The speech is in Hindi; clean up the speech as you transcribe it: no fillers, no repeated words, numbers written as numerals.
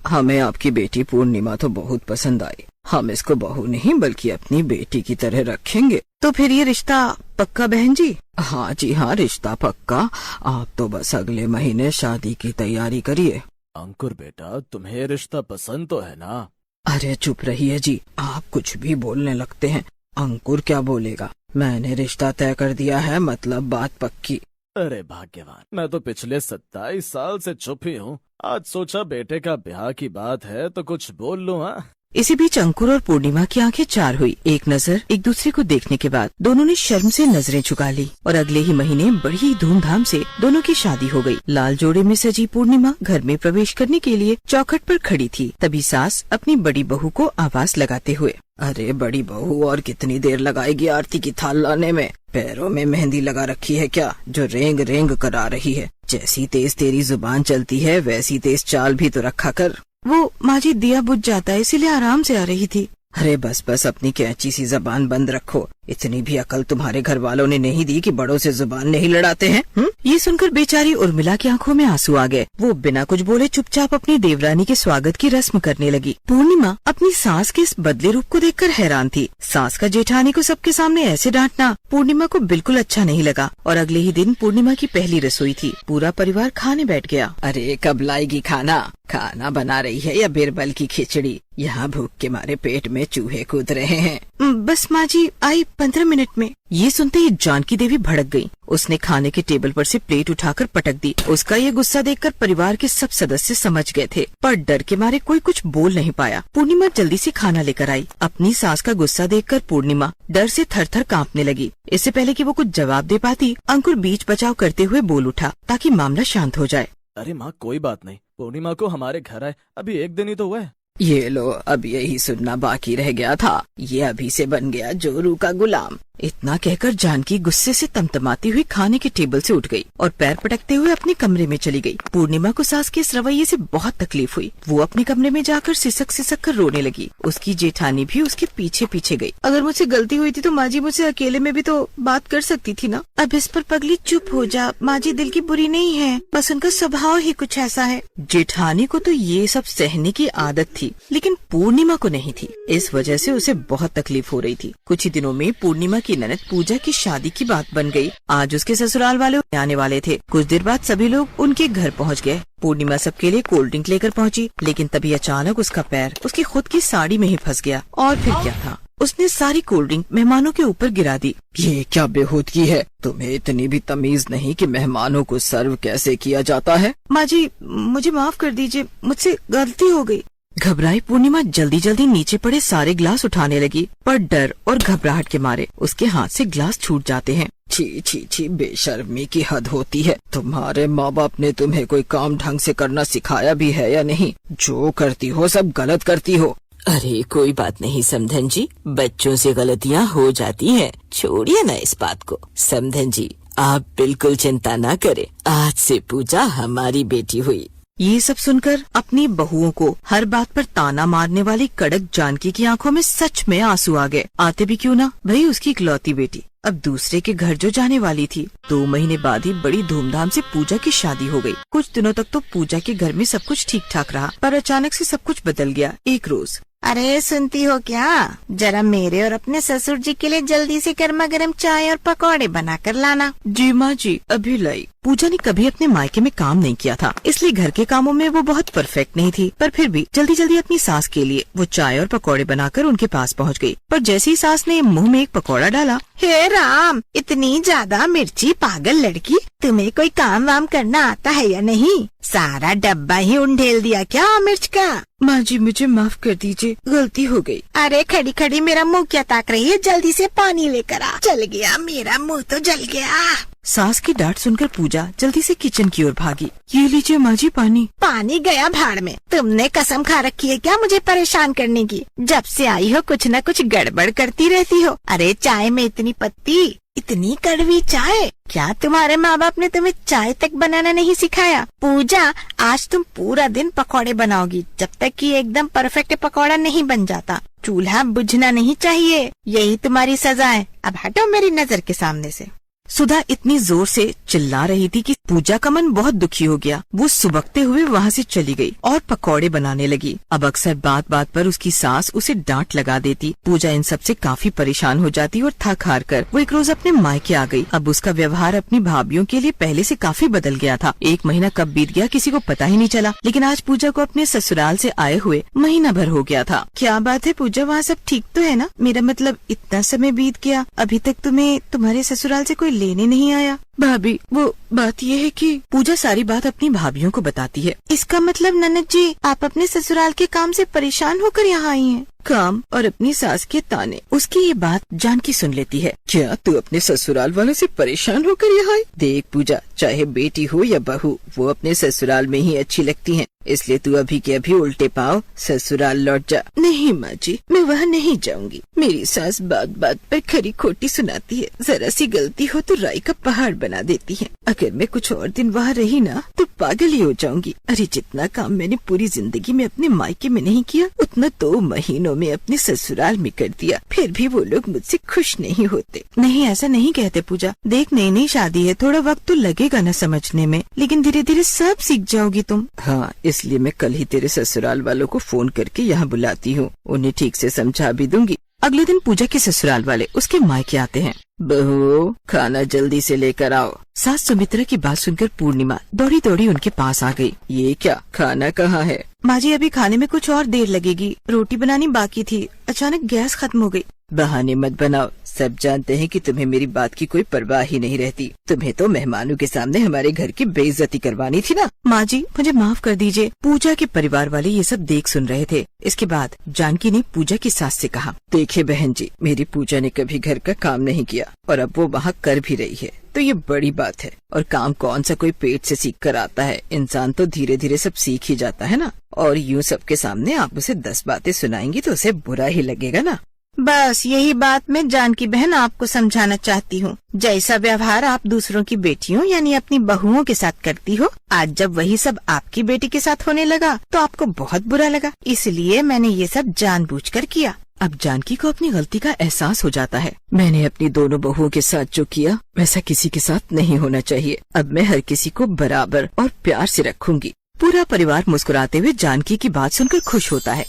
हमें आपकी बेटी पूर्णिमा तो बहुत पसंद आई। हम इसको बहू नहीं बल्कि अपनी बेटी की तरह रखेंगे। तो फिर ये रिश्ता पक्का बहन जी? हाँ जी हाँ, रिश्ता पक्का। आप तो बस अगले महीने शादी की तैयारी करिए। अंकुर बेटा, तुम्हें रिश्ता पसंद तो है ना? अरे चुप रहिए जी, आप कुछ भी बोलने लगते हैं। अंकुर क्या बोलेगा? मैंने रिश्ता तय कर दिया है, मतलब बात पक्की। अरे भाग्यवान, मैं तो पिछले 27 साल से चुप ही हूँ। आज सोचा बेटे का ब्याह की बात है तो कुछ बोल लूँ। हाँ, इसी बीच अंकुर और पूर्णिमा की आंखें चार हुई। एक नजर एक दूसरे को देखने के बाद दोनों ने शर्म से नजरें झुका ली और अगले ही महीने बड़ी ही धूमधाम से दोनों की शादी हो गई। लाल जोड़े में सजी पूर्णिमा घर में प्रवेश करने के लिए चौखट पर खड़ी थी। तभी सास अपनी बड़ी बहू को आवाज लगाते हुए, अरे बड़ी बहू, और कितनी देर लगाएगी आरती की थाल लाने में? पैरों में मेहंदी लगा रखी है क्या, जो रेंग रेंग करा रही है? जैसी तेज तेरी जुबान चलती है वैसी तेज चाल भी तो रखा कर। वो माँ जी दिया बुझ जाता है इसीलिए आराम से आ रही थी। अरे बस बस, अपनी कैंची सी जबान बंद रखो। इतनी भी अकल तुम्हारे घर वालों ने नहीं दी कि बड़ों से जुबान नहीं लड़ाते हैं। ये सुनकर बेचारी उर्मिला की आंखों में आंसू आ गए। वो बिना कुछ बोले चुपचाप अपनी देवरानी के स्वागत की रस्म करने लगी। पूर्णिमा अपनी सास के इस बदले रूप को देखकर हैरान थी। सास का जेठानी को सबके सामने ऐसे डांटना पूर्णिमा को बिल्कुल अच्छा नहीं लगा और अगले ही दिन पूर्णिमा की पहली रसोई थी। पूरा परिवार खाने बैठ गया। अरे कब लाएगी खाना? खाना बना रही है या बिरबल की खिचड़ी? यहाँ भूख के मारे पेट में चूहे कूद रहे हैं। बस माँ जी आई 15 मिनट में। ये सुनते ही जानकी देवी भड़क गई। उसने खाने के टेबल पर से प्लेट उठाकर पटक दी। उसका ये गुस्सा देखकर परिवार के सब सदस्य समझ गए थे, पर डर के मारे कोई कुछ बोल नहीं पाया। पूर्णिमा जल्दी से खाना लेकर आई। अपनी सास का गुस्सा देखकर पूर्णिमा डर से थर थर कांपने लगी। इससे पहले कि वो कुछ जवाब दे पाती, अंकुर बीच बचाव करते हुए बोल उठा ताकि मामला शांत हो जाए। अरे माँ, कोई बात नहीं। पूर्णिमा को हमारे घर आए अभी 1 दिन ही तो हुआ है। ये लो, अब यही सुनना बाकी रह गया था। ये अभी से बन गया जोरू का गुलाम। इतना कहकर जानकी गुस्से से तमतमाती हुई खाने के टेबल से उठ गई और पैर पटकते हुए अपने कमरे में चली गई। पूर्णिमा को सास के इस रवैये से बहुत तकलीफ हुई। वो अपने कमरे में जाकर सिसक सिसक कर रोने लगी। उसकी जेठानी भी उसके पीछे पीछे गई। अगर मुझसे गलती हुई थी तो माँ जी मुझसे अकेले में भी तो बात कर सकती थी ना। अब इस पर पगली चुप हो जा, माँ जी दिल की बुरी नहीं है, बस उनका स्वभाव ही कुछ ऐसा है। जेठानी को तो ये सब सहने की आदत थी, लेकिन पूर्णिमा को नहीं थी। इस वजह से उसे बहुत तकलीफ हो रही थी। कुछ ही दिनों में पूर्णिमा की ननद पूजा की शादी की बात बन गई। आज उसके ससुराल वाले आने वाले थे। कुछ देर बाद सभी लोग उनके घर पहुंच गए। पूर्णिमा सबके लिए कोल्ड ड्रिंक लेकर पहुंची, लेकिन तभी अचानक उसका पैर उसकी खुद की साड़ी में ही फंस गया। और फिर क्या था, उसने सारी कोल्ड ड्रिंक मेहमानों के ऊपर गिरा दी। ये क्या बेहूदगी है? तुम्हें इतनी भी तमीज नहीं कि मेहमानों को सर्व कैसे किया जाता है? माँ जी मुझे माफ कर दीजिए, मुझसे गलती हो गई। घबराई पूर्णिमा जल्दी जल्दी नीचे पड़े सारे ग्लास उठाने लगी, पर डर और घबराहट के मारे उसके हाथ से ग्लास छूट जाते हैं। छी छी छी, बेशर्मी की हद होती है। तुम्हारे माँ बाप ने तुम्हें कोई काम ढंग से करना सिखाया भी है या नहीं? जो करती हो सब गलत करती हो। अरे कोई बात नहीं समधन जी, बच्चों से गलतियाँ हो जाती हैं। छोड़िए ना इस बात को। समधन जी आप बिल्कुल चिंता ना करें, आज से पूजा हमारी बेटी हुई। ये सब सुनकर अपनी बहुओं को हर बात पर ताना मारने वाली कड़क जानकी की आंखों में सच में आंसू आ गए। आते भी क्यों ना, भाई उसकी इकलौती बेटी अब दूसरे के घर जो जाने वाली थी। 2 महीने बाद ही बड़ी धूमधाम से पूजा की शादी हो गई। कुछ दिनों तक तो पूजा के घर में सब कुछ ठीक ठाक रहा, पर अचानक से सब कुछ बदल गया। एक रोज, अरे सुनती हो क्या, जरा मेरे और अपने ससुर जी के लिए जल्दी से गर्मा गर्म चाय और पकौड़े बना कर लाना। जी माँ जी अभी लाई। पूजा ने कभी अपने मायके में काम नहीं किया था, इसलिए घर के कामों में वो बहुत परफेक्ट नहीं थी, पर फिर भी जल्दी जल्दी अपनी सास के लिए वो चाय और पकौड़े बनाकर उनके पास पहुँच गयी। पर जैसे ही सास ने मुँह में एक पकौड़ा डाला, हे राम, इतनी ज्यादा मिर्ची, पागल लड़की, तुम्हें कोई काम वाम करना आता है या नहीं? सारा डब्बा ही उंडेल दिया क्या मिर्च का? माँ जी मुझे माफ कर दीजिए, गलती हो गई। अरे खड़ी खड़ी मेरा मुंह क्या ताक रही है, जल्दी से पानी लेकर आ। जल गया, मेरा मुंह तो जल गया। सास की डांट सुनकर पूजा जल्दी से किचन की ओर भागी। ये लीजिए माँ जी पानी। पानी गया भाड़ में। तुमने कसम खा रखी है क्या मुझे परेशान करने की? जब से आई हो कुछ न कुछ गड़बड़ करती रहती हो। अरे चाय में इतनी पत्ती, इतनी कड़वी चाय, क्या तुम्हारे माँ बाप ने तुम्हें चाय तक बनाना नहीं सिखाया? पूजा आज तुम पूरा दिन पकौड़े बनाओगी जब तक कि एकदम परफेक्ट पकौड़ा नहीं बन जाता। चूल्हा बुझना नहीं चाहिए, यही तुम्हारी सजा है। अब हटो मेरी नजर के सामने से। सुधा इतनी जोर से चिल्ला रही थी कि पूजा का मन बहुत दुखी हो गया। वो सुबकते हुए वहाँ से चली गई और पकौड़े बनाने लगी। अब अक्सर बात बात पर उसकी सास उसे डांट लगा देती। पूजा इन सब से काफी परेशान हो जाती और थक हार कर वो एक रोज अपने मायके आ गई। अब उसका व्यवहार अपनी भाभीियों के लिए पहले से काफी बदल गया था। 1 महीना कब बीत गया किसी को पता ही नहीं चला, लेकिन आज पूजा को अपने ससुराल से आए हुए महीना भर हो गया था। क्या बात है पूजा, वहाँ सब ठीक तो है ना? मेरा मतलब इतना समय बीत गया, अभी तक तुम्हें तुम्हारे ससुराल से कोई लेने नहीं आया? भाभी, वो बात ये है कि पूजा सारी बात अपनी भाभीियों को बताती है। इसका मतलब ननद जी, आप अपने ससुराल के काम से परेशान होकर यहाँ आई हैं? काम और अपनी सास के ताने। उसकी ये बात जानकी सुन लेती है। क्या तू अपने ससुराल वालों से परेशान होकर यहाँ आई? देख पूजा, चाहे बेटी हो या बहू, वो अपने ससुराल में ही अच्छी लगती हैं। इसलिए तू अभी के अभी उल्टे पाँव ससुराल लौट जा। नहीं माँ जी, मैं वहाँ नहीं जाऊंगी। मेरी सास बात बात पर खरी खोटी सुनाती है। जरा सी गलती हो तो राई का पहाड़ बना देती है। अगर मैं कुछ और दिन वहाँ रही ना तो पागल ही हो जाऊंगी। अरे जितना काम मैंने पूरी जिंदगी में अपने मायके में नहीं किया, उतना 2 महीनों में अपने ससुराल में कर दिया। फिर भी वो लोग मुझसे खुश नहीं होते। नहीं, ऐसा नहीं कहते पूजा। देख, नई नई शादी है, थोड़ा वक्त तो लगेगा न समझने में, लेकिन धीरे धीरे सब सीख जाओगी तुम। हाँ, इसलिए मैं कल ही तेरे ससुराल वालों को फोन करके यहाँ बुलाती हूँ। उन्हें ठीक से समझा भी दूंगी। अगले दिन पूजा के ससुराल वाले उसके मायके आते हैं। बहू, खाना जल्दी से लेकर आओ। सास सुमित्रा की बात सुनकर पूर्णिमा दौड़ी दौड़ी उनके पास आ गई। ये क्या, खाना कहाँ है? माँ जी, अभी खाने में कुछ और देर लगेगी। रोटी बनानी बाकी थी, अचानक गैस खत्म हो गई। बहाने मत बनाओ, सब जानते हैं कि तुम्हें मेरी बात की कोई परवाह ही नहीं रहती। तुम्हें तो मेहमानों के सामने हमारे घर की बेइज्जती करवानी थी ना। माँ जी, मुझे माफ कर दीजिए। पूजा के परिवार वाले ये सब देख सुन रहे थे। इसके बाद जानकी ने पूजा की सास से कहा, देखिए बहन जी, मेरी पूजा ने कभी घर का काम नहीं किया और अब वो वहाँ कर भी रही है, तो ये बड़ी बात है। और काम कौन सा कोई पेट से सीख कर आता है, इंसान तो धीरे धीरे सब सीख ही जाता है ना। और यूँ सबके सामने आप उसे 10 बातें सुनाएंगी तो उसे बुरा ही लगेगा ना। बस यही बात मैं जानकी बहन आपको समझाना चाहती हूँ। जैसा व्यवहार आप दूसरों की बेटियों यानी अपनी बहुओं के साथ करती हो, आज जब वही सब आपकी बेटी के साथ होने लगा तो आपको बहुत बुरा लगा। इसलिए मैंने ये सब जानबूझकर किया। अब जानकी को अपनी गलती का एहसास हो जाता है। मैंने अपनी दोनों बहुओं के साथ जो किया वैसा किसी के साथ नहीं होना चाहिए। अब मैं हर किसी को बराबर और प्यार से रखूंगी। पूरा परिवार मुस्कुराते हुए जानकी की बात सुनकर खुश होता है।